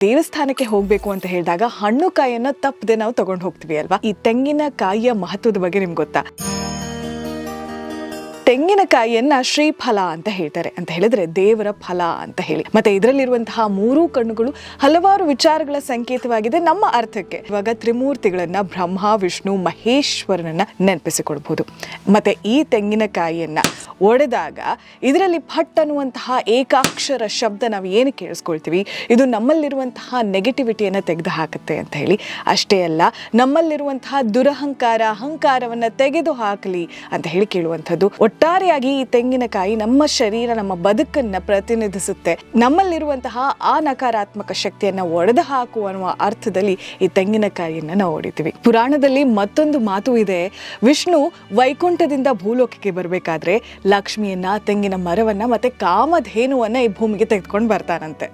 ದೇವಸ್ಥಾನಕ್ಕೆ ಹೋಗ್ಬೇಕು ಅಂತ ಹೇಳಿದಾಗ ಹಣ್ಣು ಕಾಯಿಯನ್ನ ತಪ್ಪದೆ ನಾವು ತಗೊಂಡು ಹೋಗ್ತೀವಿ ಅಲ್ವಾ. ಈ ತೆಂಗಿನಕಾಯಿಯ ಮಹತ್ವದ ಬಗ್ಗೆ ನಿಮ್ಗೆ ಗೊತ್ತಾ? ತೆಂಗಿನಕಾಯಿಯನ್ನ ಶ್ರೀಫಲ ಅಂತ ಹೇಳ್ತಾರೆ. ಅಂತ ಹೇಳಿದ್ರೆ ದೇವರ ಫಲ ಅಂತ ಹೇಳಿ. ಮತ್ತೆ ಇದರಲ್ಲಿರುವಂತಹ 3 ಕಣ್ಣುಗಳು ಹಲವಾರು ವಿಚಾರಗಳ ಸಂಕೇತವಾಗಿದೆ ನಮ್ಮ ಅರ್ಥಕ್ಕೆ. ಇವಾಗ ತ್ರಿಮೂರ್ತಿಗಳನ್ನ ಬ್ರಹ್ಮ ವಿಷ್ಣು ಮಹೇಶ್ವರನನ್ನ ನೆನಪಿಸಿಕೊಳ್ಬಹುದು. ಮತ್ತೆ ಈ ತೆಂಗಿನಕಾಯಿಯನ್ನ ಒಡೆದಾಗ ಇದರಲ್ಲಿ ಫಟ್ ಅನ್ನುವಂತಹ ಏಕಾಕ್ಷರ ಶಬ್ದ ನಾವು ಏನು ಕೇಳಿಸ್ಕೊಳ್ತೀವಿ, ಇದು ನಮ್ಮಲ್ಲಿರುವಂತಹ ನೆಗೆಟಿವಿಟಿಯನ್ನ ತೆಗೆದು ಹಾಕುತ್ತೆ ಅಂತ ಹೇಳಿ. ಅಷ್ಟೇ ಅಲ್ಲ, ನಮ್ಮಲ್ಲಿರುವಂತಹ ದುರಹಂಕಾರ ಅಹಂಕಾರವನ್ನ ತೆಗೆದು ಹಾಕಲಿ ಅಂತ ಹೇಳಿ ಕೇಳುವಂಥದ್ದು. ಒಟ್ಟಾರೆಯಾಗಿ ಈ ತೆಂಗಿನಕಾಯಿ ನಮ್ಮ ಶರೀರ, ನಮ್ಮ ಬದುಕನ್ನ ಪ್ರತಿನಿಧಿಸುತ್ತೆ. ನಮ್ಮಲ್ಲಿರುವಂತಹ ಆ ನಕಾರಾತ್ಮಕ ಶಕ್ತಿಯನ್ನ ಒಡೆದು ಹಾಕುವ ಅನ್ನುವ ಅರ್ಥದಲ್ಲಿ ಈ ತೆಂಗಿನಕಾಯಿಯನ್ನ ನಾವು ಹೊಡಿತೀವಿ. ಪುರಾಣದಲ್ಲಿ ಮತ್ತೊಂದು ಮಾತು ಇದೆ. ವಿಷ್ಣು ವೈಕುಂಠದಿಂದ ಭೂಲೋಕಕ್ಕೆ ಬರಬೇಕಾದ್ರೆ ಲಕ್ಷ್ಮಿಯನ್ನ, ತೆಂಗಿನ ಮರವನ್ನ ಮತ್ತೆ ಕಾಮಧೇನುವನ್ನ ಈ ಭೂಮಿಗೆ ತೆಗೆದುಕೊಂಡು ಬರ್ತಾನಂತೆ.